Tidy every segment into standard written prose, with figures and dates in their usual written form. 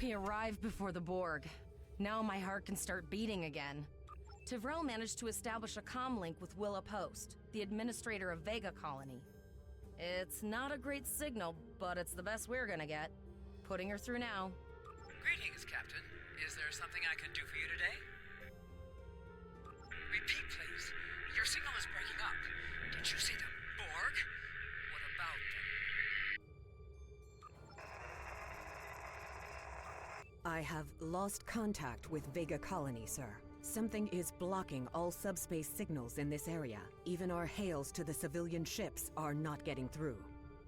We arrived before the Borg. Now my heart can start beating again. Tevrel managed to establish a comm link with Willa Post, the administrator of Vega Colony. It's not a great signal, but it's the best we're gonna get. Putting her through now. Greetings, Captain. Is there something I can do for you today? Repeat, please. Your signal is breaking up. Did you see the Borg? What about them? I have lost contact with Vega Colony, sir. Something is blocking all subspace signals in this area. Even our hails to the civilian ships are not getting through.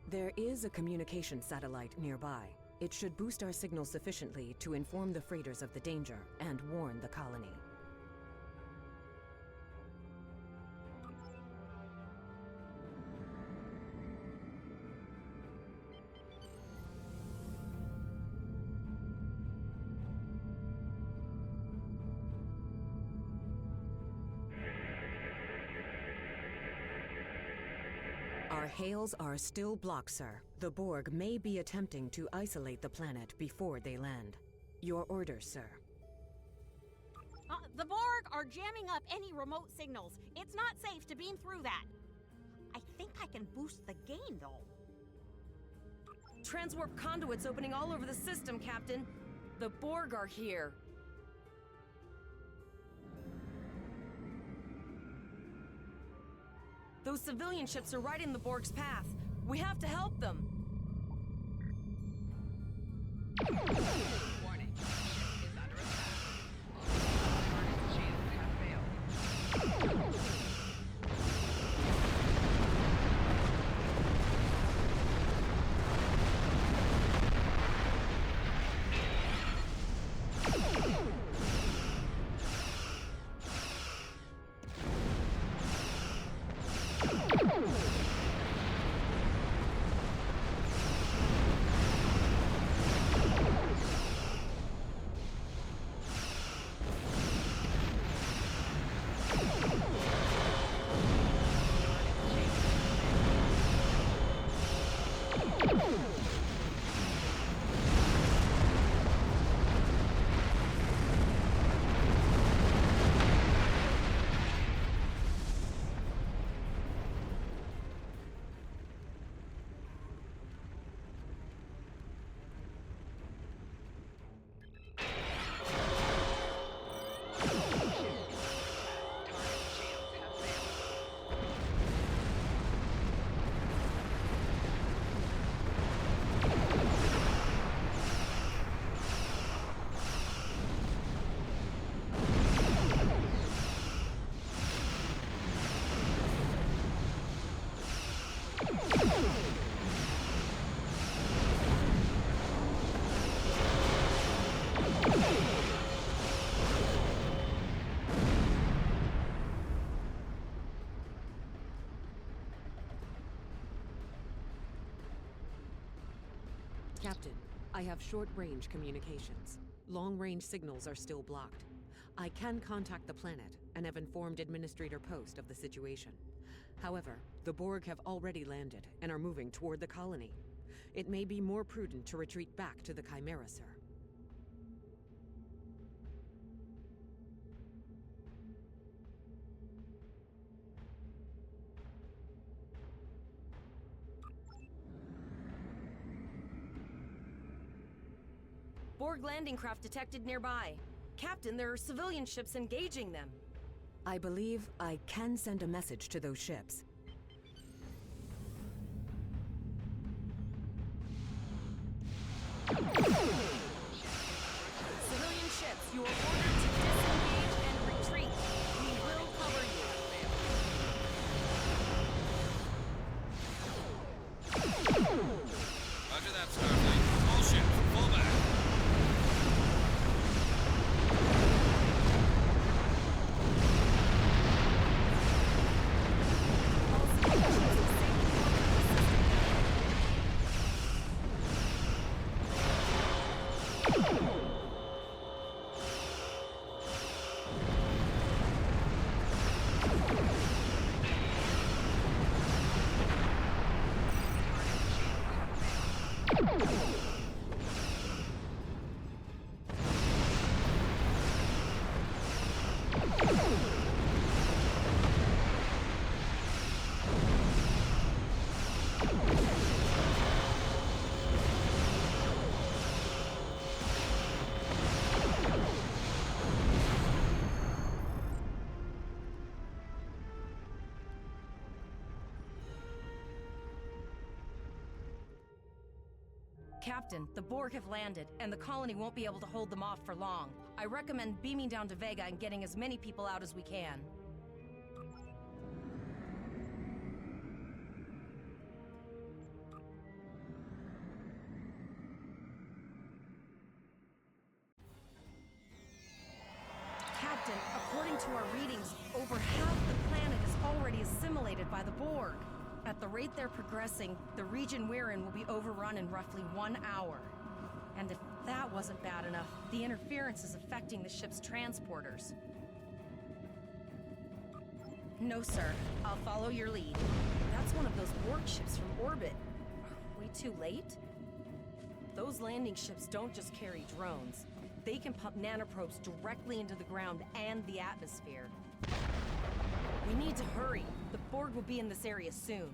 There is a communication satellite nearby. It should boost our signal sufficiently to inform the freighters of the danger and warn the colony. Our hails are still blocked, sir. The Borg may be attempting to isolate the planet before they land. Your orders, sir. The Borg are jamming up any remote signals. It's not safe to beam through that. I think I can boost the gain, though. Transwarp conduits opening all over the system, Captain. The Borg are here. Those civilian ships are right in the Borg's path. We have to help them. Warning. Ship is under attack. Target's shields have failed. Captain, I have short-range communications. Long-range signals are still blocked. I can contact the planet and have informed Administrator Post of the situation. However, the Borg have already landed and are moving toward the colony. It may be more prudent to retreat back to the Chimera, sir. Borg landing craft detected nearby. Captain, there are civilian ships engaging them. I believe I can send a message to those ships. Civilian ships, you are ordered to disengage and retreat. We will cover you. Roger that, Starfleet. All ships, pull back. Captain, the Borg have landed, and the colony won't be able to hold them off for long. I recommend beaming down to Vega and getting as many people out as we can. Captain, according to our readings, over half the planet is already assimilated by the Borg. At the rate they're progressing, the region we're in will be overrun in roughly 1 hour. And if that wasn't bad enough, the interference is affecting the ship's transporters. No, sir. I'll follow your lead. That's one of those Borg ships from orbit. Are we too late? Those landing ships don't just carry drones. They can pump nanoprobes directly into the ground and the atmosphere. We need to hurry. The Borg will be in this area soon.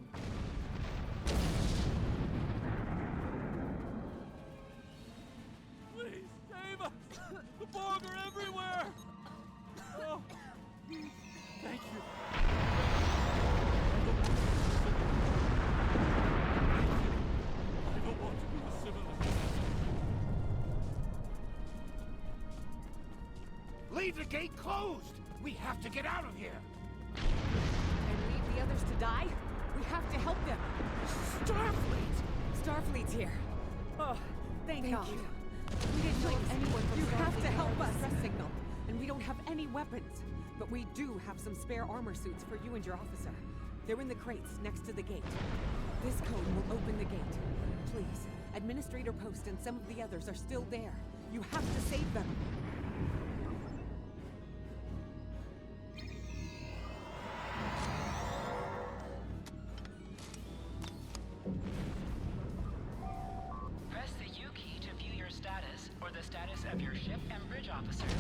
Please, save us! The Borg are everywhere! Oh, thank you. I don't want to be assimilated. Leave the gate closed! We have to get out of here! And leave the others to die? We have to help them. Starfleet! Starfleet's here. Oh, thank God. You. We didn't know if anyone from You have Starfleet to help heard the us. stress signal, and we don't have any weapons. But we do have some spare armor suits for you and your officer. They're in the crates next to the gate. This code will open the gate. Please, Administrator Post and some of the others are still there. You have to save them. Press the U key to view your status or the status of your ship and bridge officers.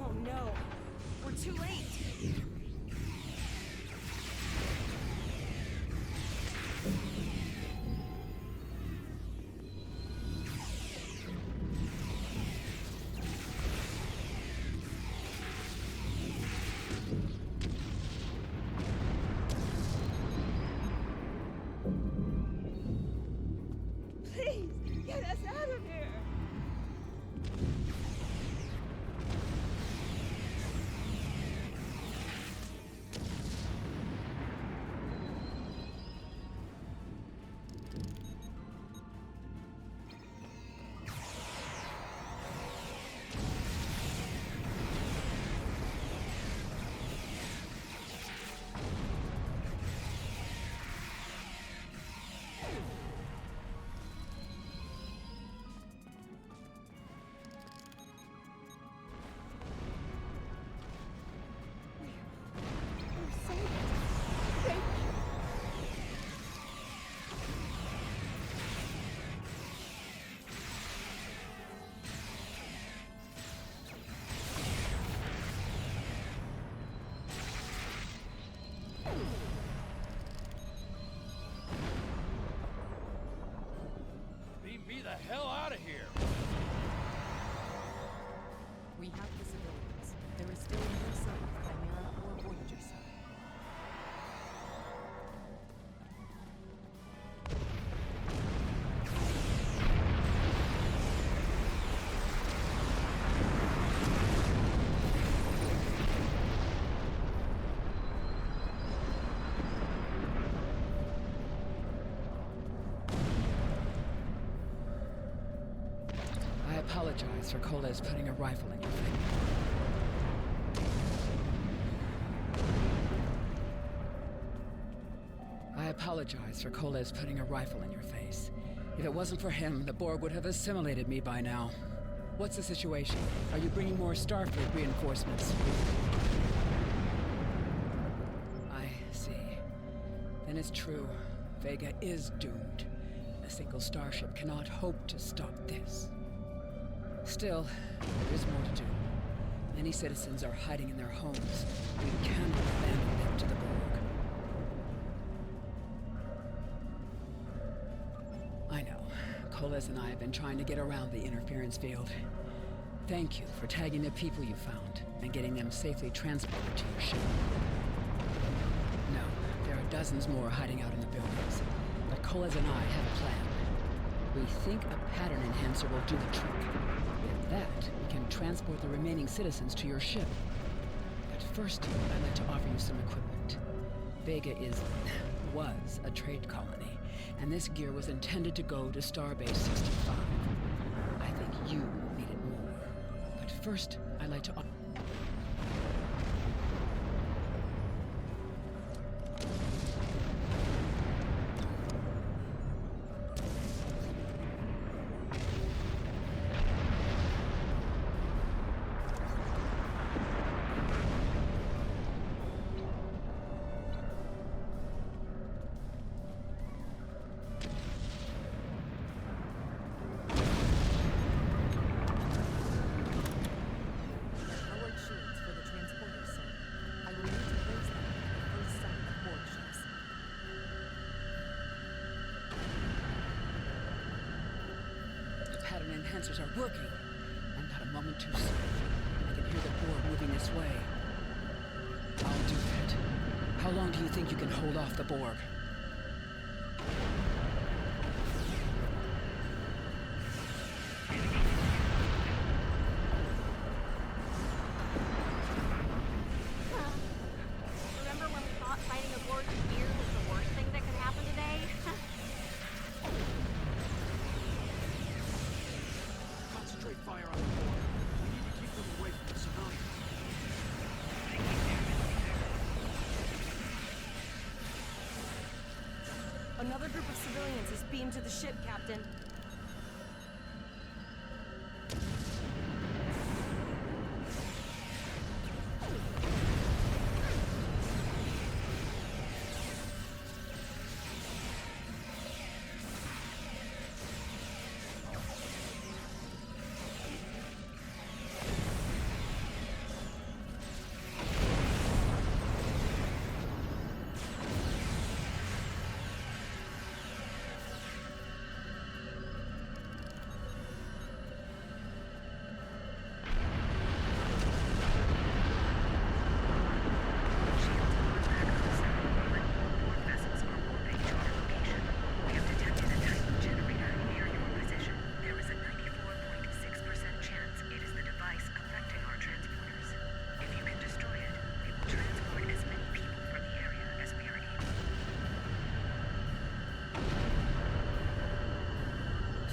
Oh no! We're too late! Please, get us out of here! Beam me the hell out of here! We have the civilians. There is still no sign of Chimera or Voyager, sir. I apologize for Coles putting a rifle in your face. I apologize for Coles putting a rifle in your face. If it wasn't for him, the Borg would have assimilated me by now. What's the situation? Are you bringing more Starfleet reinforcements? I see. Then it's true. Vega is doomed. A single starship cannot hope to stop this. Still, there is more to do. Many citizens are hiding in their homes. We cannot abandon them to the Borg. I know. Koles and I have been trying to get around the interference field. Thank you for tagging the people you found and getting them safely transported to your ship. No, there are dozens more hiding out in the buildings. But Koles and I have a plan. We think a pattern enhancer will do the trick. With that, we can transport the remaining citizens to your ship. But first, I'd like to offer you some equipment. Vega was a trade colony, and this gear was intended to go to Starbase 65. I think you need it more. But first, I'd like to enhancers are working. I'm not a moment too soon. I can hear the Borg moving this way. I'll do that. How long do you think you can hold off the Borg? Remember when we thought fighting a Borg here was the worst thing that could happen today? Concentrate fire on the Borg. We need to keep them away from the civilians. Another group of civilians is beamed to the ship, Captain.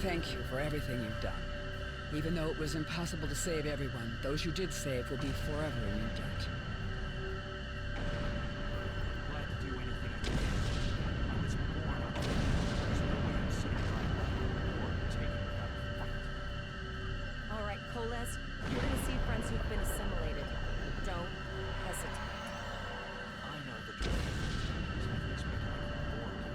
Thank you for everything you've done. Even though it was impossible to save everyone, those you did save will be forever in your debt. Glad to do anything I can. I was born on Earth. There's no way I'm sitting right now or taking without a fight. All right, Koles, you're gonna see friends who've been assimilated. Don't hesitate. I know the truth. So I expect I'm bored.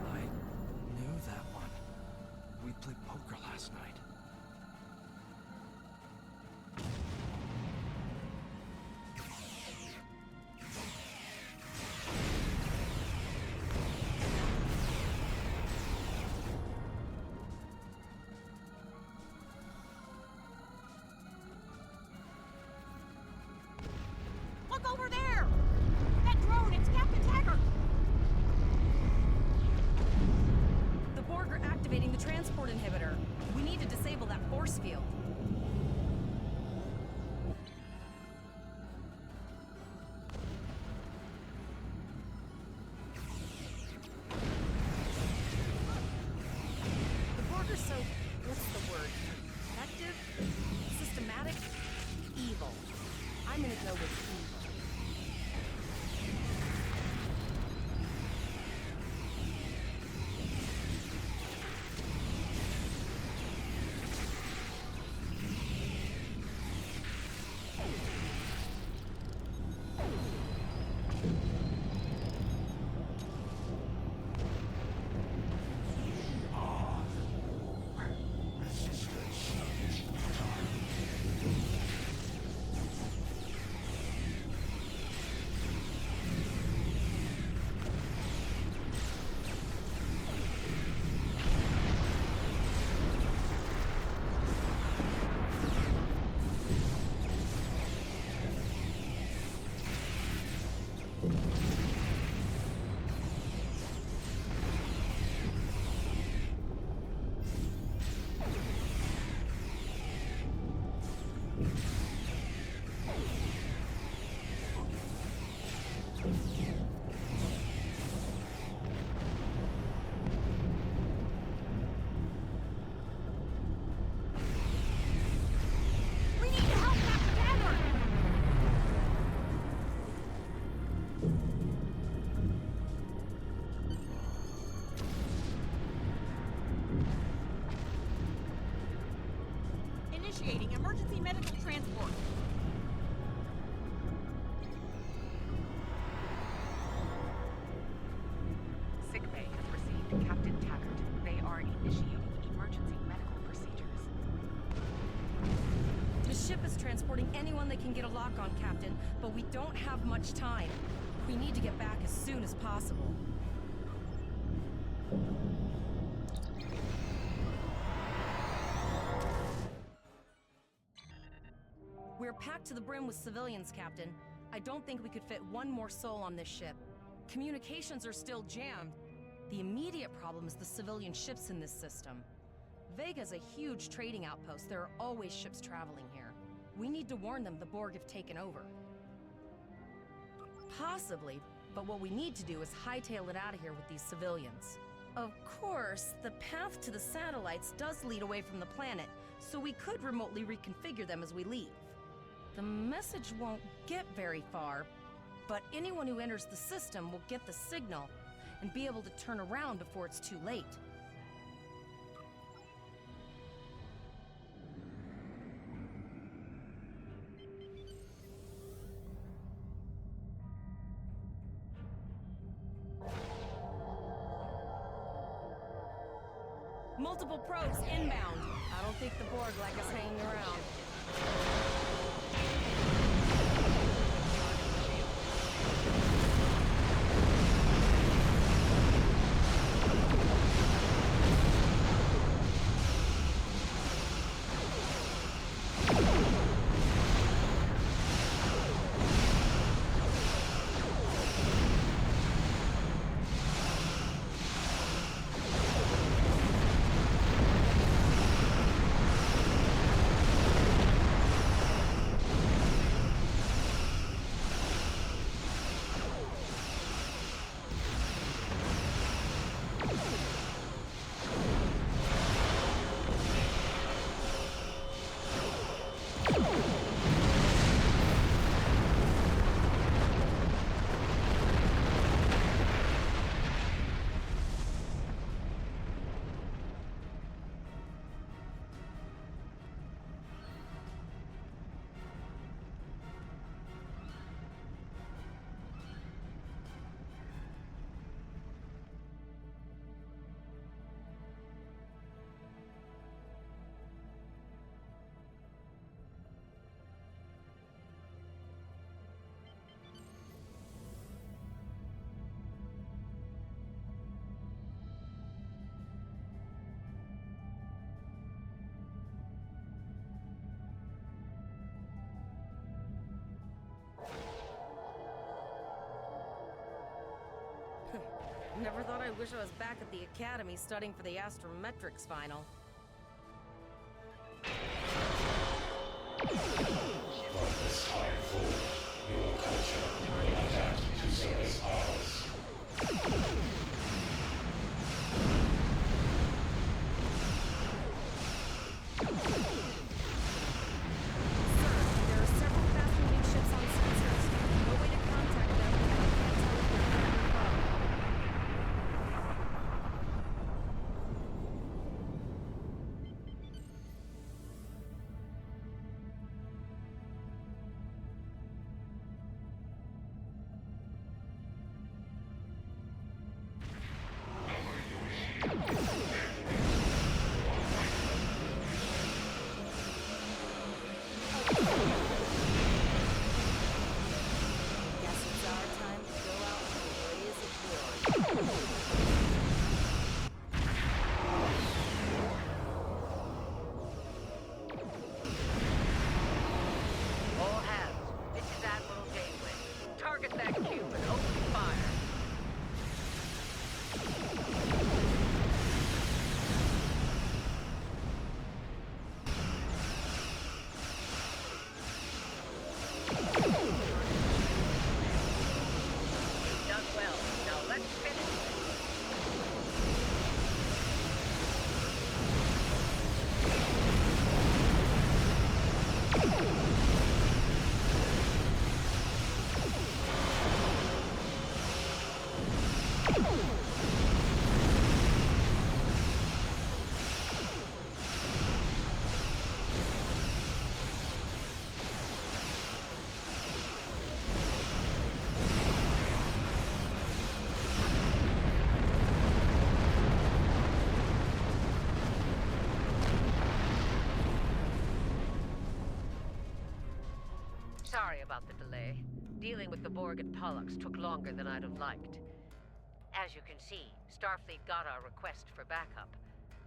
I knew that one. We played poker last night. Look over there! That drone, it's Captain Taggart! The Borg are activating the transport inhibitor. We need to disable that force field. The Borg are so... what's the word? Active? Initiating emergency medical transport. Sickbay has received Captain Taggart. They are initiating emergency medical procedures. The ship is transporting anyone they can get a lock on, Captain, but we don't have much time. We need to get back as soon as possible. We're packed to the brim with civilians, Captain. I don't think we could fit one more soul on this ship. Communications are still jammed. The immediate problem is the civilian ships in this system. Vega's a huge trading outpost. There are always ships traveling here. We need to warn them the Borg have taken over. Possibly, but what we need to do is hightail it out of here with these civilians. Of course, the path to the satellites does lead away from the planet, so we could remotely reconfigure them as we leave. The message won't get very far, but anyone who enters the system will get the signal and be able to turn around before it's too late. Multiple probes inbound. I don't think the Borg like us hanging around. Never thought I'd wish I was back at the academy studying for the astrometrics final. From this time forward, your culture will adapt to service ours. There are several fast-moving ships on sensors. No way to contact them, and I can't tell if they're friend or foe. Guess it's our time to go out and blaze a glory. All hands, this is Admiral Gateway. Target that cube and open fire. You've done well. Now let's finish this. Sorry about the delay. Dealing with the Borg at Pollux took longer than I'd have liked. As you can see, Starfleet got our request for backup.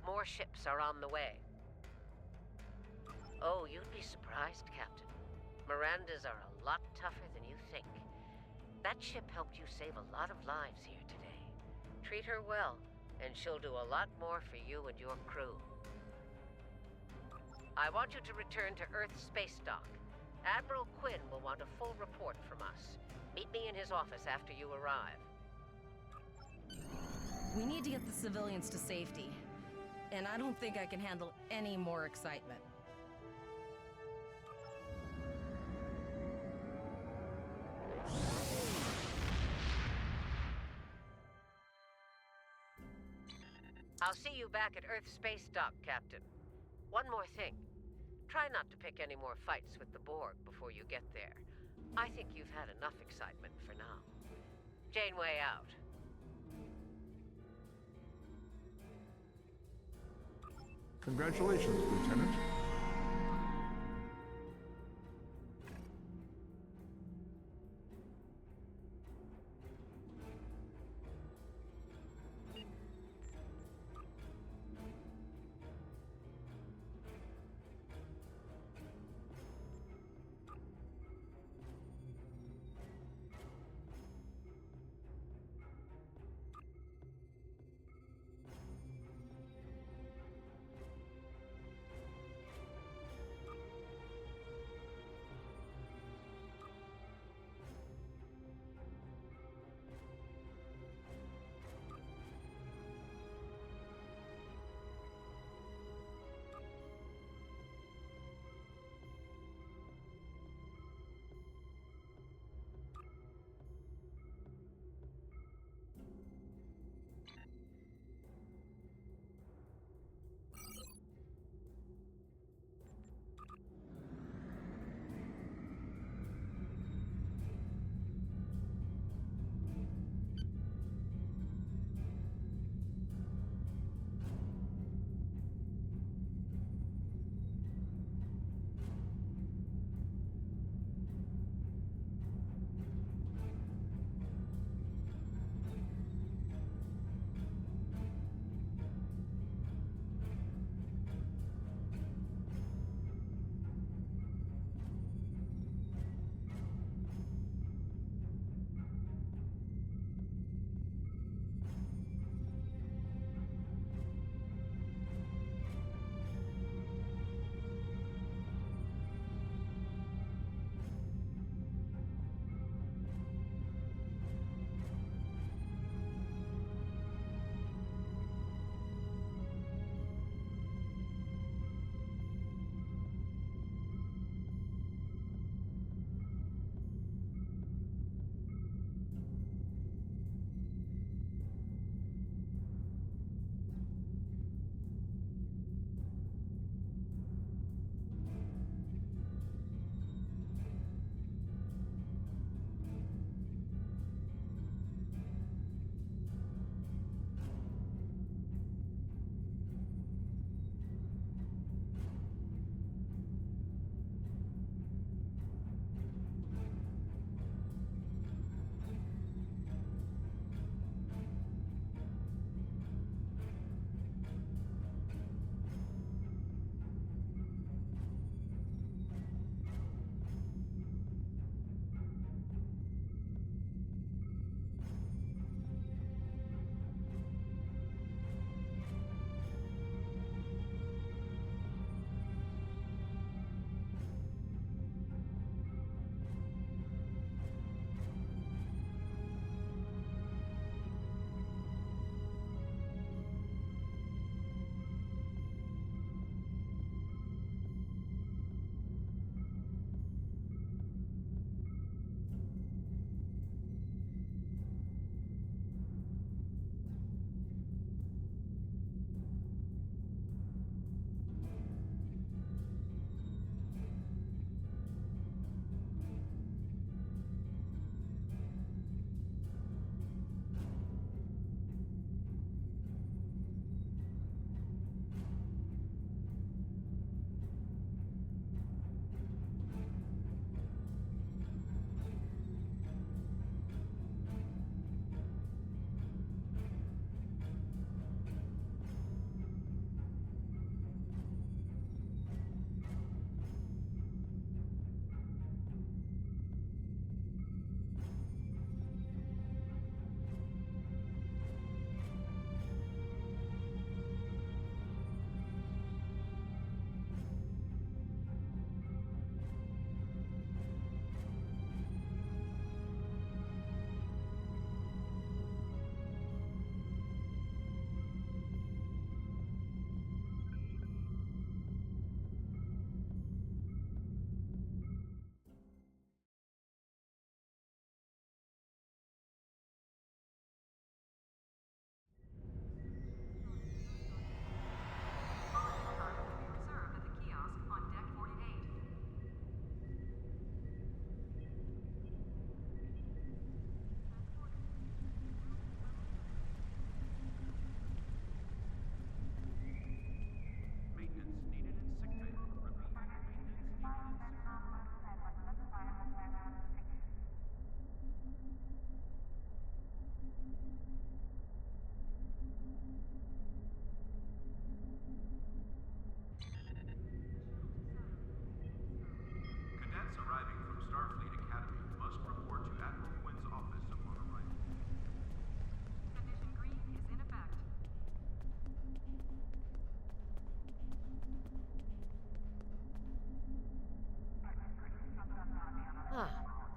More ships are on the way. Oh, you'd be surprised, Captain. Mirandas are a lot tougher than you think. That ship helped you save a lot of lives here today. Treat her well, and she'll do a lot more for you and your crew. I want you to return to Earth Space Dock. Admiral Quinn will want a full report from us. Meet me in his office after you arrive. We need to get the civilians to safety. And I don't think I can handle any more excitement. I'll see you back at Earth Space Dock, Captain. One more thing. Try not to pick any more fights with the Borg before you get there. I think you've had enough excitement for now. Janeway out. Congratulations, Lieutenant.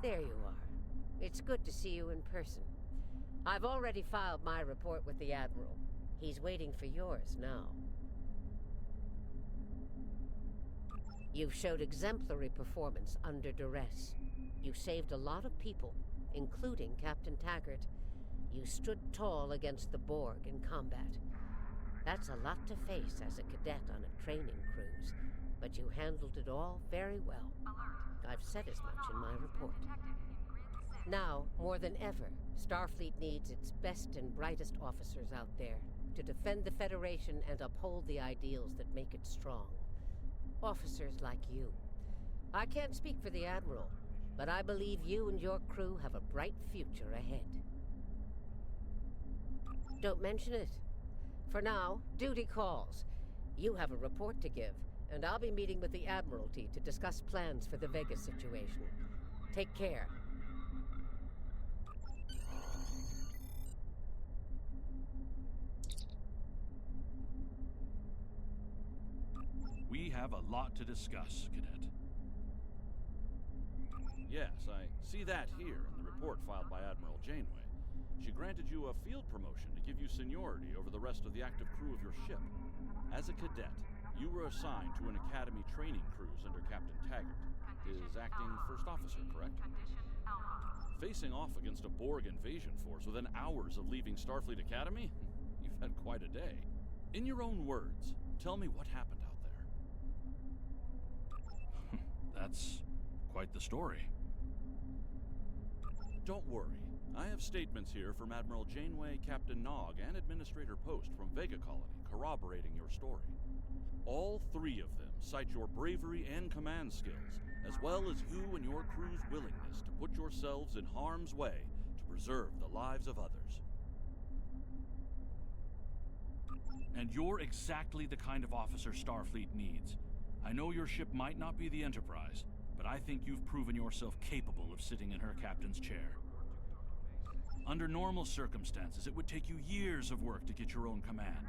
There you are. It's good to see you in person. I've already filed my report with the Admiral. He's waiting for yours now. You've showed exemplary performance under duress. You saved a lot of people, including Captain Taggart. You stood tall against the Borg in combat. That's a lot to face as a cadet on a training cruise, but you handled it all very well. I've said as much in my report. Now, more than ever, Starfleet needs its best and brightest officers out there to defend the Federation and uphold the ideals that make it strong. Officers like you. I can't speak for the Admiral, but I believe you and your crew have a bright future ahead. Don't mention it. For now, duty calls. You have a report to give, and I'll be meeting with the Admiralty to discuss plans for the Vega situation. Take care. We have a lot to discuss, Cadet. Yes, I see that here in the report filed by Admiral Janeway. She granted you a field promotion to give you seniority over the rest of the active crew of your ship. As a cadet, you were assigned to an Academy training cruise under Captain Taggart, his acting first officer, correct? Facing off against a Borg invasion force within hours of leaving Starfleet Academy? You've had quite a day. In your own words, tell me what happened out there. That's quite the story. Don't worry. I have statements here from Admiral Janeway, Captain Nog, and Administrator Post from Vega Colony corroborating your story. All three of them cite your bravery and command skills, as well as you and your crew's willingness to put yourselves in harm's way to preserve the lives of others. And you're exactly the kind of officer Starfleet needs. I know your ship might not be the Enterprise, but I think you've proven yourself capable of sitting in her captain's chair. Under normal circumstances, it would take you years of work to get your own command.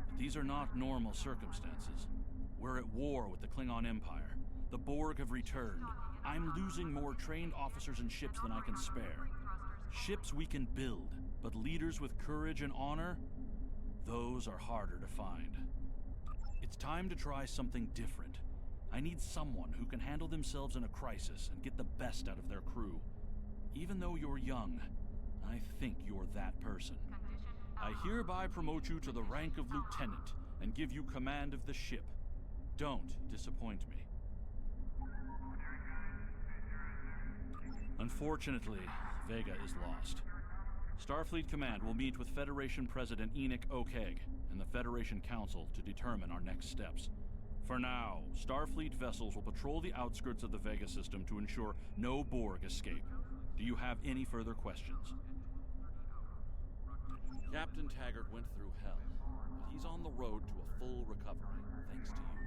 But these are not normal circumstances. We're at war with the Klingon Empire. The Borg have returned. I'm losing more trained officers and ships than I can spare. Ships we can build, but leaders with courage and honor? Those are harder to find. It's time to try something different. I need someone who can handle themselves in a crisis and get the best out of their crew. Even though you're young, I think you're that person. I hereby promote you to the rank of lieutenant and give you command of the ship. Don't disappoint me. Unfortunately, Vega is lost. Starfleet Command will meet with Federation President Enoch Okeg and the Federation Council to determine our next steps. For now, Starfleet vessels will patrol the outskirts of the Vega system to ensure no Borg escape. Do you have any further questions? Captain Taggart went through hell, but he's on the road to a full recovery, thanks to you.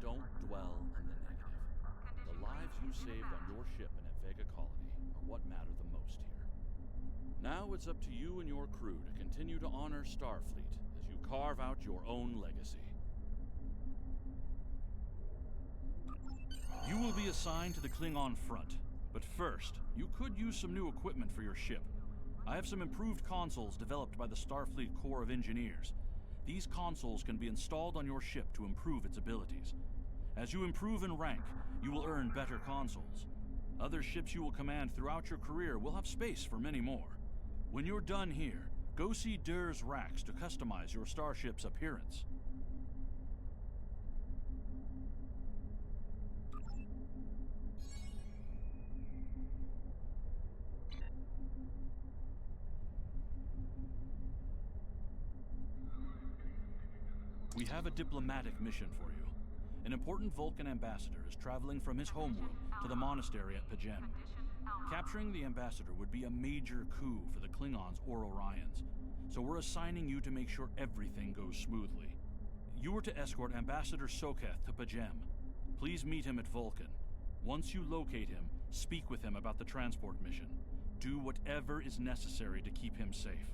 Don't dwell on the negative. The lives you saved on your ship and at Vega Colony are what matter the most here. Now it's up to you and your crew to continue to honor Starfleet as you carve out your own legacy. You will be assigned to the Klingon front, but first, you could use some new equipment for your ship. I have some improved consoles developed by the Starfleet Corps of Engineers. These consoles can be installed on your ship to improve its abilities. As you improve in rank, you will earn better consoles. Other ships you will command throughout your career will have space for many more. When you're done here, go see Dur's racks to customize your starship's appearance. We have a diplomatic mission for you. An important Vulcan ambassador is traveling from his homeworld to the monastery at P'Jem. Capturing the ambassador would be a major coup for the Klingons or Orions, so we're assigning you to make sure everything goes smoothly. You are to escort Ambassador Soketh to P'Jem. Please meet him at Vulcan. Once you locate him, speak with him about the transport mission. Do whatever is necessary to keep him safe.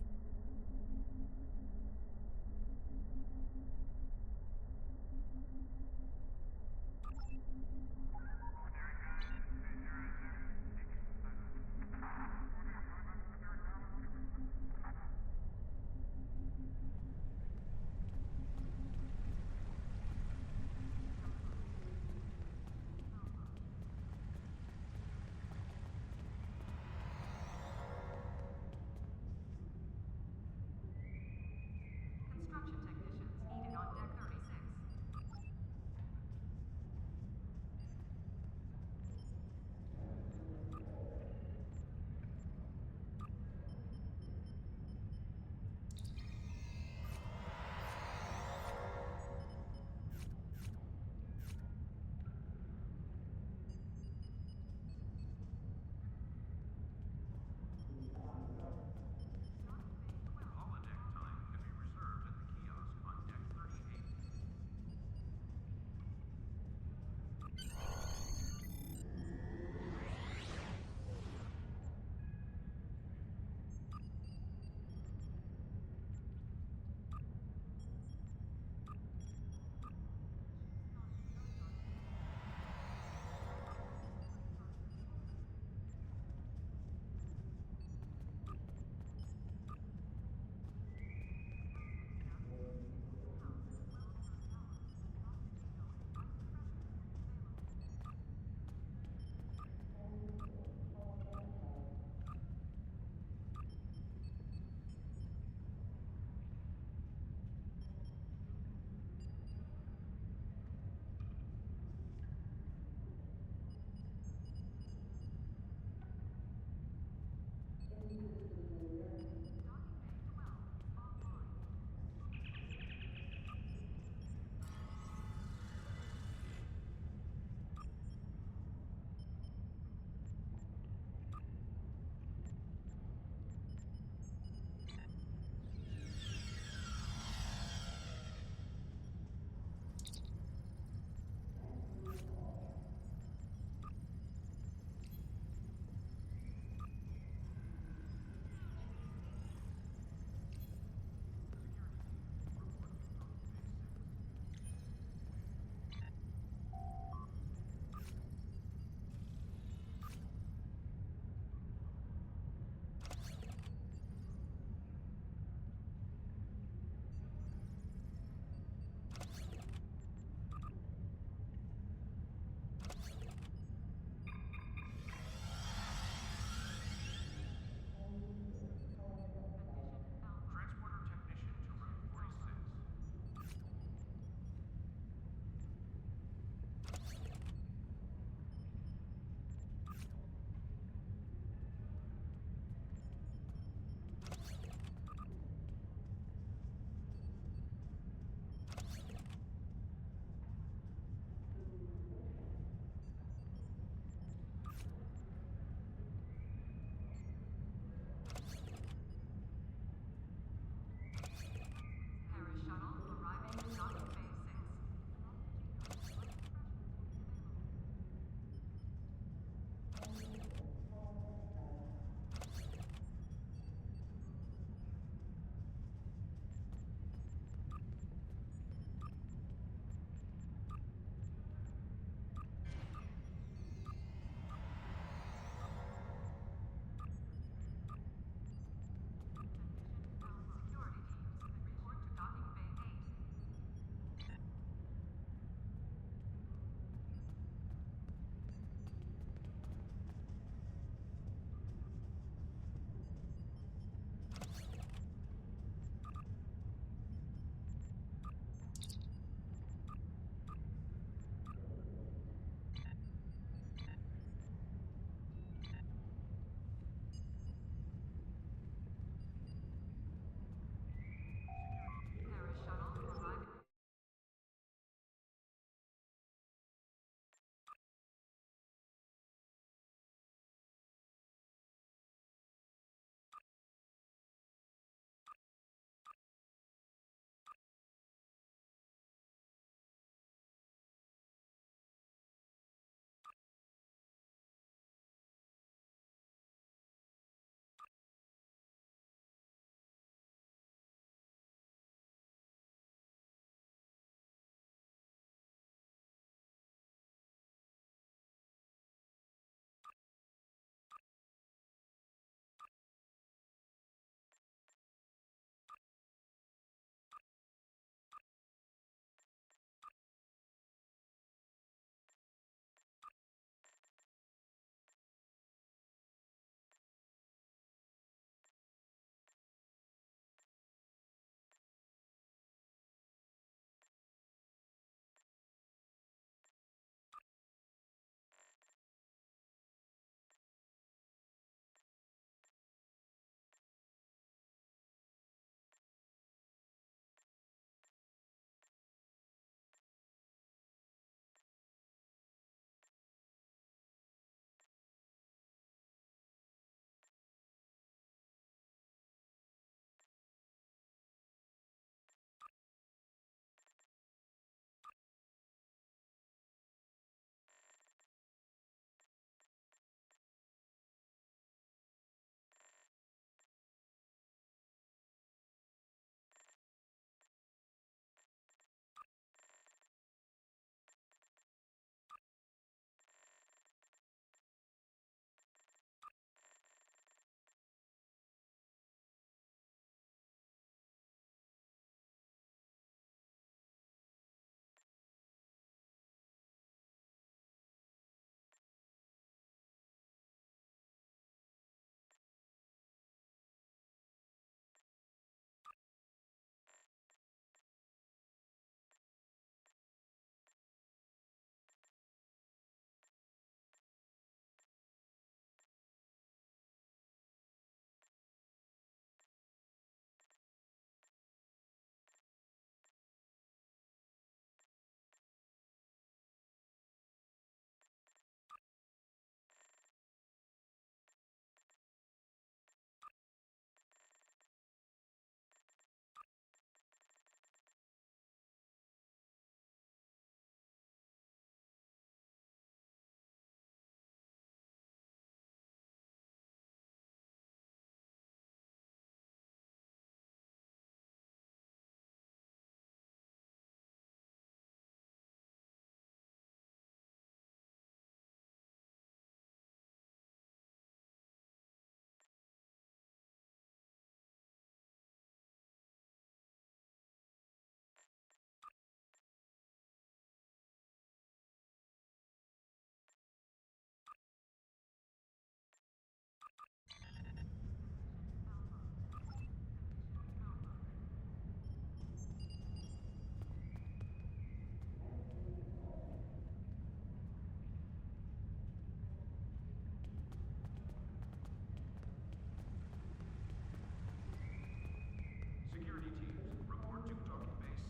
Security teams, report to Talking Base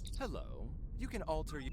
6. Hello. You can alter your...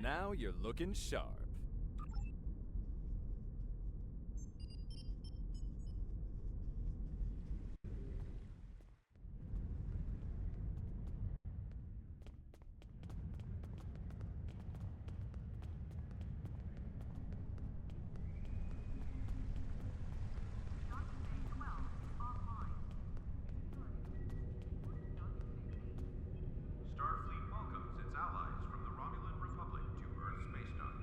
Now you're looking sharp. Starfleet welcomes its allies from the Romulan Republic to Earth Space Dock.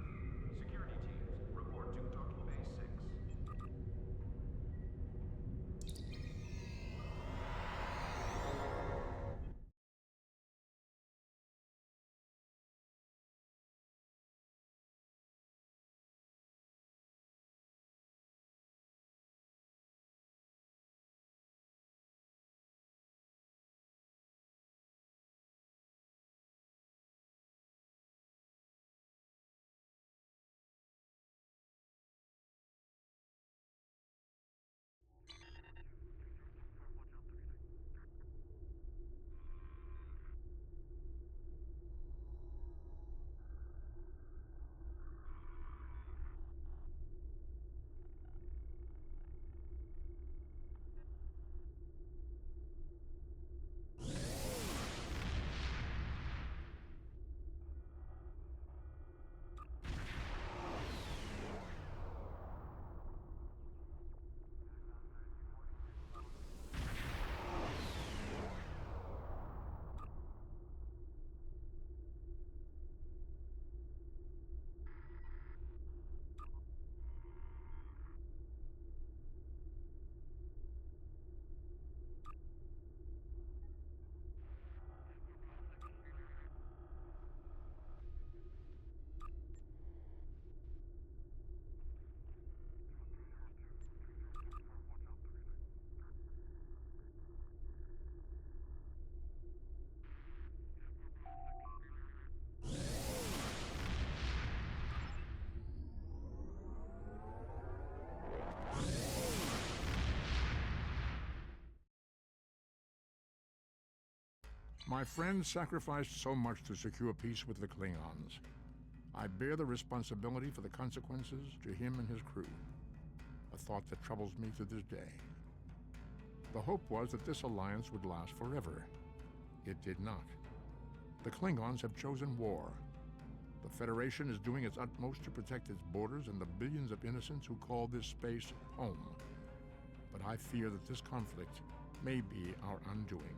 My friend sacrificed so much to secure peace with the Klingons. I bear the responsibility for the consequences to him and his crew. A thought that troubles me to this day. The hope was that this alliance would last forever. It did not. The Klingons have chosen war. The Federation is doing its utmost to protect its borders and the billions of innocents who call this space home. But I fear that this conflict may be our undoing.